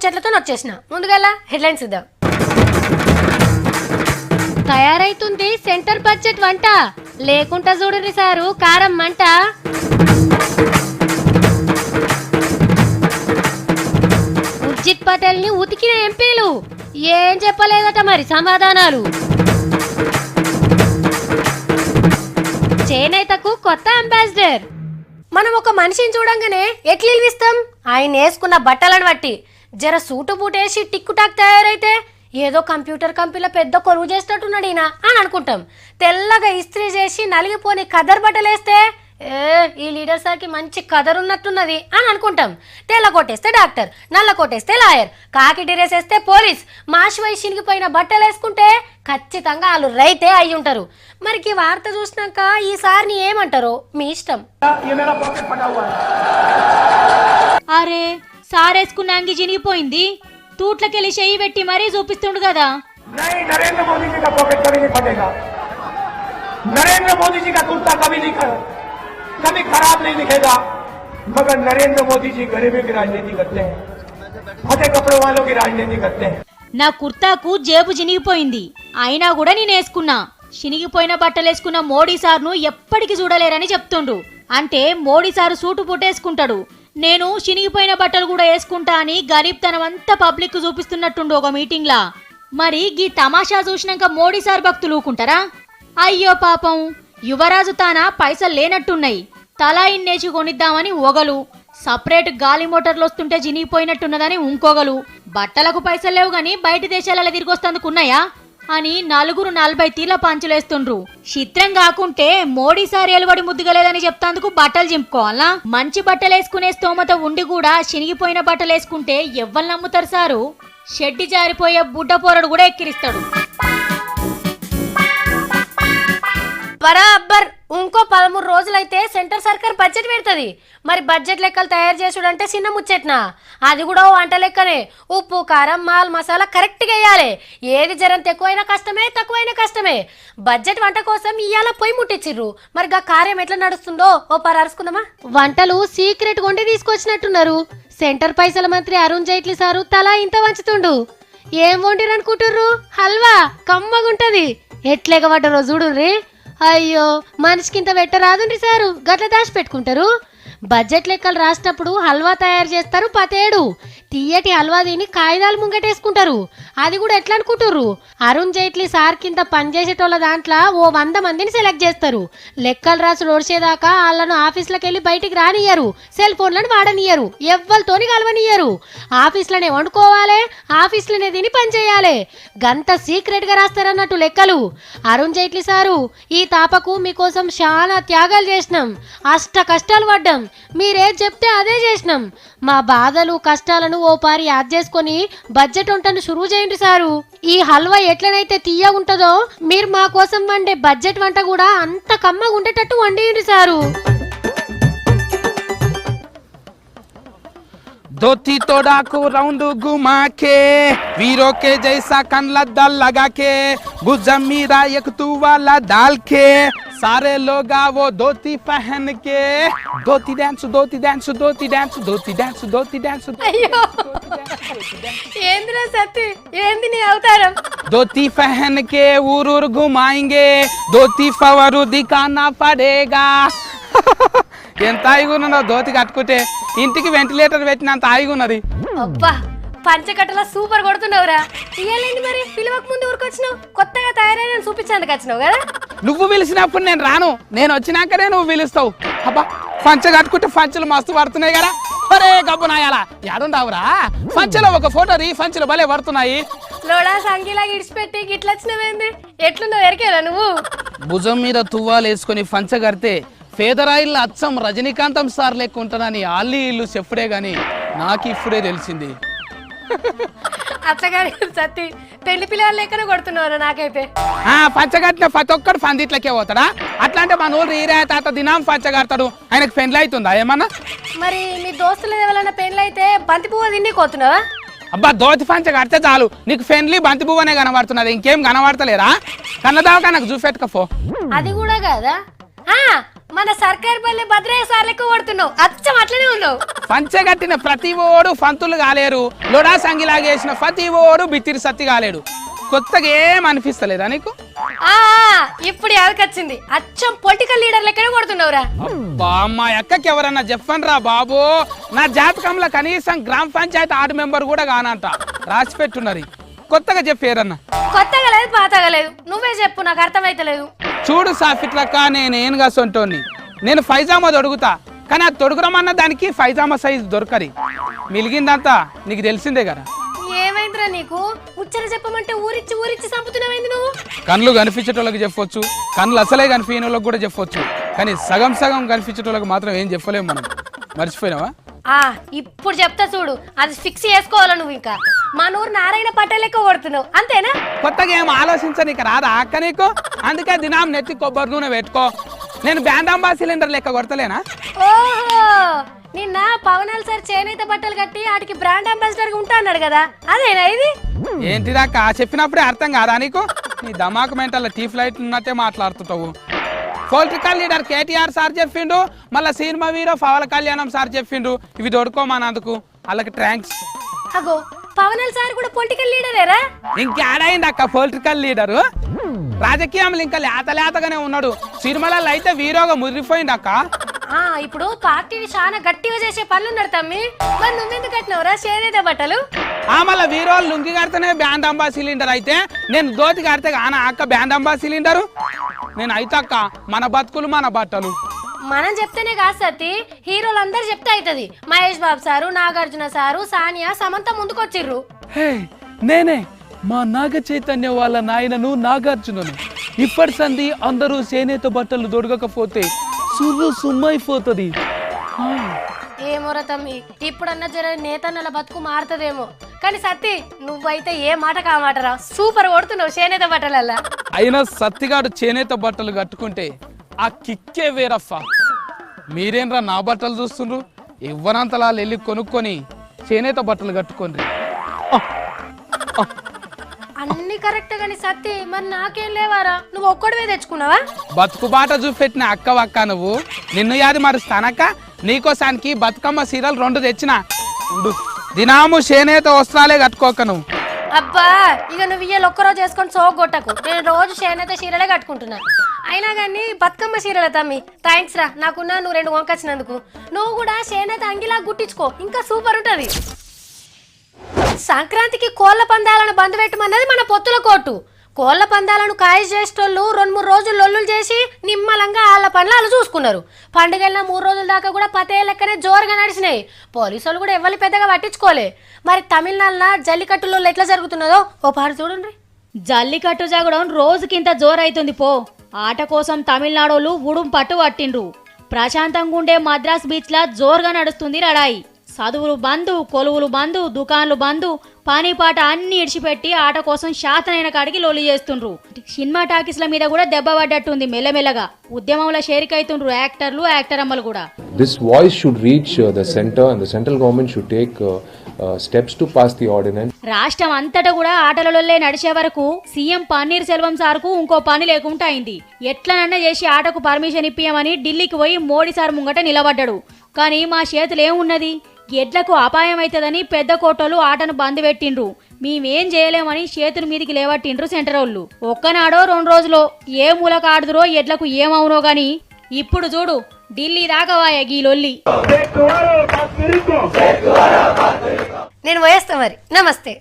ముచ్చట్లతో వచ్చేసిన. ముందుగా హెడ్లైన్స్ ఇద్దాం. తయారైతుంది సెంటర్ బడ్జెట్ వంట, లేకుంటా చూడండి సారు కారం మంట. ఉర్జిత్ పటేల్ ని ఉతికిన ఎంపీలు ఏం చెప్పలేదట మరి సమాధానాలు. చేనేతకు కొత్త అంబాసిడర్. మనం ఒక మనిషిని చూడంగానే ఎట్లా ఇల్విస్తాం? ఆయన వేసుకున్న బట్టలను బట్టి. జర సూటు బూటేసి టిక్కు టాక్ తయారైతే ఏదో కంప్యూటర్ కంపెనీలో పెద్ద కొలువు చేసినట్టున్నాడు ఈయన అని అనుకుంటాం. తెల్లగా ఇస్త్రీ చేసి నలిగిపోని కదర్ బట్టలు వేస్తే ఈ లీడర్ సార్కి మంచి కదర్ ఉన్నట్టున్నది అని అనుకుంటాం. తెల్ల కొట్టేస్తే డాక్టర్, నల్ల కొట్టేస్తే లాయర్, కాకి డ్రెస్ వేస్తే పోలీస్, మాషివై చినిగిపోయిన బట్టలు వేసుకుంటే ఖచ్చితంగా వాళ్ళు రైతే అయి ఉంటారు. మరికి వార్త చూసినాక ఈ సార్ని ఏమంటారో మీ ఇష్టం. అరే సారేసుకున్న అంగి చినిగిపోయింది, తూట్లకెళ్ళి చెయ్యి పెట్టి మరీ చూపిస్తుండు కదా. నరేంద్ర మోదీ जी का पॉकेट कभी नहीं फटेगा, नरेंद्र मोदी जी का कुर्ता कभी खराब नहीं दिखेगा, मगर नरेंद्र मोदी जी गरीबी की राजनीति करते हैं, फटे कपड़े वालों की राजनीति करते हैं. నా కుర్తాకు జేబు చినిగిపోయింది, అయినా కూడా నేను వేసుకున్నా. చినిగిపోయిన బట్టలు వేసుకున్న మోడీ సార్ను ఎప్పటికి చూడలేరని చెప్తుండు. అంటే మోడీ సారు సూటు పుట్టేసుకుంటాడు, నేను చినిగిపోయిన బట్టలు కూడా వేసుకుంటా అని గరీబ్ తనమంతా పబ్లిక్ చూపిస్తున్నట్టుండు ఒక మీటింగ్ లా. మరి గీ తమాషా చూసినాక మోడీ సార్ భక్తులు ఊకుంటారా? అయ్యో పాపం, యువరాజు తాన పైసలు లేనట్టున్నాయి, తలా ఇన్నేసి కొనిద్దామని ఒగలు, సపరేట్ గాలి మోటార్లు వస్తుంటే చినిగిపోయినట్టున్నదని ఇంకొగలు, బట్టలకు పైసలు లేవు గాని బయట దేశాలలో తిరిగొస్తందుకున్నాయా అని నలుగురు 40 తీర్ల పంచులేస్తుండ్రు. చిత్రం కాకుంటే మోడీ సార్ ఎలువడి ముద్దుగలేదని చెప్తాందుకు బట్టలు చింపుకోవాలా? మంచి బట్టలు వేసుకునే స్తోమత ఉండి కూడా చినిగిపోయిన బట్టలు వేసుకుంటే ఎవ్వరు నమ్ముతారు సారు? షెడ్డి జారిపోయే బుడ్డ పోరడు కూడా ఎక్కిరిస్తాడు. బరాబర్ ఇంకో 13 రోజులైతే సెంటర్ సర్కార్ బడ్జెట్ పెడుతుంది. మరి బడ్జెట్ లెక్కలు తయారు చేసుడంటే చిన్న ముచ్చట్నా? అది కూడా వంట లెక్కనే. ఉప్పు కారం మాల్ మసాలా కరెక్ట్గా వేయాలి. ఏది జరం ఎక్కువైనా కష్టమే, తక్కువైనా కష్టమే. బడ్జెట్ వంట కోసం ఇయ్యాల పొయ్యి ముట్టించిర్రు. మరి గా కార్యం ఎట్లా నడుస్తుందో ఓ పరారుసుకుందామా? వంటలు సీక్రెట్ కొండి తీసుకొచ్చినట్టున్నారు. సెంటర్ పైసల మంత్రి అరుణ్ జైట్లీ సారు తలా ఇంత వంచుతుండు. ఏం వండిరనుకుంటుర్రు? హల్వా కమ్మగుంటది. ఎట్లెగబడ్డరో చూడుర్రి. అయ్యో మనిషికింత పెట్టరాదుండ్రి సారు, గట్ల దాచి పెట్టుకుంటారు. బడ్జెట్ లెక్కలు రాసినప్పుడు హల్వా తయారు చేస్తారు 10 తీయటి హల్వా తిని కాగితాలు ముంగటేసుకుంటారు. అది కూడా ఎట్లా అనుకుంటుర్రు? అరుణ్ జైట్లీ సార్ కింద పనిచేసేటోళ్ళ దాంట్లో ఓ 100 మందిని సెలెక్ట్ చేస్తారు. లెక్కలు రాసుడు ఒడిచేదాకా వాళ్ళను ఆఫీసులకు వెళ్ళి బయటికి రానియ్యరు, సెల్ ఫోన్లను వాడనియ్యరు, ఎవ్వరితోని కలవనియ్యరు. ఆఫీసులోనే వండుకోవాలి, ఆఫీసులోనే తిని పని చేయాలి. గంత సీక్రెట్ గా రాస్తారన్నట్టు లెక్కలు. అరుణ్ జైట్లీ సారు, ఈ తాపకు మీకోసం చాలా త్యాగాలు చేసినాం, అష్ట కష్టాలు పడ్డాం, మీరేం చెప్తే అదే చేసినాం. మా బాధలు కష్టాలను ఓ పారి యాద్ చేసుకొని బడ్జెట్ వంటను షురూ చేయండి సారు. ఈ హల్వా ఎట్లనైతే తీయ ఉంటుందో మీరు మా కోసం వండే బడ్జెట్ వంట కూడా అంత కమ్మగా ఉండేటట్టు వండేయండి సారు. धोती तोड़ा को राउंड घुमा के, वीरों के जैसा कन लद्दा लगा के, गुजम मीरा एक तू वाला डाल के, सारे लोग वो धोती पहन के, धोती डांस धोती डांस धोती डांस धोती डांस धोती डांस. అయ్యో ఏంద్రా సత్తి, ఏంది నీ అవతారం? धोती पहन के उर उर घुमाएंगे, धोती फवरू दिखाना पड़ेगा. ఎంత హాయిగున్నా ధోతి కట్టుకుంటే, ఇంటికి వెంటిలేటర్ పెట్టినంత హాయిగున్నది. అబ్బా పంచకట్టలా సూపర్ కొడుతున్నావురా. ఇయ్యాలేండి మరి పిలువకు ముందు ఊరికొచ్చినావు, కొత్తగా తయారైన చూపించేందుకు వచ్చినావు కదా. నువ్వు పిలిచినప్పుడు నేను రాను, నేను వచ్చినాకనే నువ్వు పిలుస్తావు. అబ్బా పంచ కట్టుకుంటే పంచలు మస్తు పడుతున్నాయి కదా. అరే గబ్బునాయాలా యాడుండావురా? పంచలో ఒక ఫోటో రీ, పంచలు భలే పడుతున్నాయి. లోడా సంగీలాగా ఇడిచిపెట్టి గిట్ల వచ్చినవేంది? ఎట్లున్నావు ఎరికేరా నువ్వు? భుజం మీద తువ్వాలు వేసుకొని పంచ కడితే పేదరాయిల్లో అచ్చం రజనీకాంతం సార్ లెక్క ఉంటానని ఆల్లి ఇల్లు చెప్పుడే గాని నాకు ఇప్పుడే తెలిసింది. అచ్చగాని సత్తి పెళ్లి పిల్లలు లెక్కన కొడుతున్నావు నాకైతే. పంచగట్టిన ప్రతి ఒక్కడు పందిట్లకే పోతాడా? అట్లాంటే మన ఊరు ఈరే తాత దినాం పంచగడతాడు, ఆయనకు పెండ్లి అవుతుందా ఏమన్నా? మరి మీ దోస్తులు ఎవరైనా పెళ్లి అయితే బంతి పువ్వు తిండి కోతున్నావా? అబ్బా దోతి పంచ కడితే చాలు నీకు పెండ్లి బంతి పువ్వనే కనబడుతున్నది, ఇంకేం కనబడతలేరా? కన్నదాకా నాకు చూపెట్టుకపో. అది కూడా కాదా? మన సర్కార్ పల్లె భద్రయ్య సార్ లెక్క కొడుతున్నావు, అచ్చం అట్లనే ఉన్నావు. పంచగట్టిన ప్రతి ఓడు పంతులు కాలేరు, లొడా సంగిలాగేసిన ప్రతి ఓడు బిత్తిరి సత్తి కాలేడు. కొత్తగా ఏం అనిపిస్తలేదా నీకు? ఆ ఇప్పుడు ఎవరికొచ్చింది, అచ్చం పొలిటికల్ లీడర్ లెక్కనే కొడుతున్నావురా. అబ్బా మా అక్కకి ఎవరన్నా చెప్పండి రా బాబు, నా జాతకంలో కనీసం గ్రామ పంచాయతీ ఆర్డు మెంబర్ కూడా కానంట రాసి పెట్టున్నది. కొత్తగా చెప్పారన్న. కొత్తగా లేదు పాతగా లేదు, నువ్వే చెప్పు, నాకు అర్థమైతలేదు. చూడు సాఫిట్లక్క, నేనేనుగా సొంటోని, నేను ఫైజామా దొడుగుతా, కానీ అది తొడుగురమన్న దానికి ఫైజామా సైజు దొరకది. మిలిగిందంతా నీకు తెలిసిందే కదా. ఏమైందిరా నీకు, ముచ్చట చెప్పమంటే ఊరిచ్చి ఊరిచ్చి చంపుతున్నావేంది నువ్వు? కళ్ళు కనిపించేటోళ్ళకి చెప్పొచ్చు, కళ్ళు అసలే కనిపించిన వాళ్ళకి కూడా చెప్పొచ్చు, కానీ సగం సగం కనిపించేటోళ్ళకి మాత్రం ఏం చెప్పలేము మనం. మర్చిపోయినావా? ఇప్పుడు చెప్తా చూడు, అది ఫిక్స్ చేసుకోవాలా నువ్వు. ఇంకా మన ఊరు నారాయణ పటేల్ లెక్క కొడుతున్నావు అంతేనా? కొత్తగా ఏం ఆలోచించనీక రాదా అక్క నీకు? అందుకే దినాం నెత్తి కొబ్బరి నూనె పెట్టుకో. నేను బ్యాండాంబా సిలిండర్ లెక్క కొడతలేనా? ఓహో, నిన్న పవనాల్ సార్ చేనేత బట్టలు కట్టి వాటికి బ్రాండ్ అంబాసిడర్ ఉంటా అన్నాడు కదా, అదేనా ఇది? ఏంటిదాక చెప్పినప్పుడే అర్థం కాదా నీకు? నీ దమాకు మెంటల్ టీ ఫ్లైట్ ఉన్నట్టే మాట్లాడుతుంటావు. పొలిటికల్ లీడర్ కేటీఆర్ సార్ చెప్పిండు, మళ్ళీ సినిమా హీరో పవన్ కళ్యాణం సార్ చెప్పిండు, ఇవి దొడుకోమన్నందుకు వాళ్ళకి థ్యాంక్స్. అగో పవనాల్ సార్ కూడా పొలిటికల్ లీడరేరా? ఇంకేడైంది అక్క పొలిటికల్ లీడరు? రాజకీయంలో ఇంకా లేతగానే ఉన్నాడు. సినిమాలలో అయితే వీరోగా మురిగిపోయింది అక్క. ఇప్పుడు పార్టీని చాలా గట్టిగా చేసే పనులు ఉన్నాడు తమ్మి. మరి నువ్వెందుకు కట్టినవురా చేనేత బట్టలు? మళ్ళీ వీరోలు లుంగి కడితేనే బ్యాండ్ అంబా సిలిండర్ అయితే, నేను దోతి కడితే కానా అక్క బ్యాండ్ అంబా సిలిండరు? నేను అయితే అక్క మన బతుకులు మన బట్టలు మనం చెప్తేనే కాదు సతీ, హీరోలు అందరు చెప్తే అవుతుంది. Mahesh Babu sir, Nagarjuna sir, Sania, Samantha ముందుకొచ్చిర్రు. నేనే మా నాగ చైతన్య వాళ్ళ నాయనను నాగార్జునను. ఇప్పటి సంది అందరూ చేనేత బట్టలు దొరకకపోతే సుమ్మైపోతుంది. ఏమోరా తమ్మి, ఇప్పుడన్నా జర నేతన్నల బతుకు మారుతుందేమో. కానీ సత్తి నువ్వైతే ఏ మాట కామాటరా, సూపర్ కొడుతున్నావు చేనేత బట్టలల్లా. అయినా సత్తిగాడు చేనేత బట్టలు కట్టుకుంటే ఆ కిక్కే వేరఫా. మీరేంరా నా బట్టలు చూస్తుండ్రు? ఇవ్వనంతలా వెళ్ళి కొనుక్కొని చేనేత బట్టలు కట్టుకోండి. అన్ని కరెక్ట్ గాని సత్తి, మరి నాకేం లేవారా? నువ్వు ఒక్కడివే తెచ్చుకున్నావా? బతుకు బాట చూపెట్టిన అక్క నువ్వు. నిన్ను యాది మరుస్తానక్క. నీకోసానికి బతుకమ్మ సీరలు 2 తెచ్చిన. దినాము చేనేత వస్త్రాలే కట్టుకోక నువ్వు. అబ్బా ఇక నువ్వు ఇయ్యాలి ఒక్కరోజు చేసుకొని సోగొట్టకు. నేను రోజు చేనేత చీరలే కట్టుకుంటున్నా. అయినా కానీ బతుకమ్మ చీరలే తమ్మి, థ్యాంక్స్ రా. నాకున్నా నువ్వు 2 వంకొచ్చినందుకు. నువ్వు కూడా చేనేత అంగిలా గుట్టించుకో, ఇంకా సూపర్ ఉంటది. సంక్రాంతికి కోళ్ల పందాలను బంద్ పెట్టమన్నది మన పొత్తుల కోర్టు. కోళ్ల పందాలను ఖాయి చేసేటోళ్ళు 2-3 రోజులు లొల్లులు చేసి నిమ్మలంగా వాళ్ళ పనులు వాళ్ళు చూసుకున్నారు. పండుగల 3 రోజుల దాకా కూడా పతే లెక్కనే జోరుగా నడిచినాయి. పోలీసులు కూడా ఎవరిని పెద్దగా పట్టించుకోలే. మరి తమిళనాడులో జల్లికట్టులో ఎట్లా జరుగుతున్నదో ఓ పాడు చూడండి. జల్లికట్టు జగడం రోజుకింత జోరైతుంది పో. ఆట కోసం తమిళనాడోళ్ళు ఉడుం పట్టు పట్టిండ్రు. ప్రశాంతంగా ఉండే మద్రాస్ బీచ్ లా జోరుగా నడుస్తుంది లడాయి. చదువులు బంధు, కొలువులు బంధు, దుకాన్లు బంధు, పని పాట అన్ని ఇడిచిపెట్టి ఆట కోసం శాతనైన కాడికి లోలి చేస్తుండ్రు. సినిమా టాకీస్ల మీద కూడా దెబ్బ పడ్డట్టుంది మెల్లమెల్లగా. ఉద్యమంలో షేరికైతుండ్రు యాక్టర్లు, యాక్టరమ్మలు కూడా. This voice should reach the center and the central government should take steps to pass the ordinance. రాష్ట్రం అంతటా కూడా ఆటలలోనే నడిచే వరకు సీఎం పన్నీర్ సెల్వం సార్కు ఇంకో పని లేకుండా అయింది. ఎట్లనన్నా చేసి ఆటకు పర్మిషన్ ఇప్పియమని ఢిల్లీకి పోయి మోడీ సార్ ముంగట నిలబడ్డాడు. కానీ మా చేతులు ఏమున్నది, ఎడ్లకు అపాయం అవుతుందని పెద్ద కోటోళ్ళు ఆటను బంద్ పెట్టిండ్రు. మేమేం చేయలేమని చేతుల మీదికి లేవట్టిండ్రు సెంటరోళ్ళు. ఒక్కనాడో 2 రోజులో ఏ మూలకు ఆడుదురో ఎడ్లకు ఏమవునో గాని ఇప్పుడు చూడు ఢిల్లీ దాకా వాయ గీలొల్లి. నేను పోయేస్తా మరి. నమస్తే.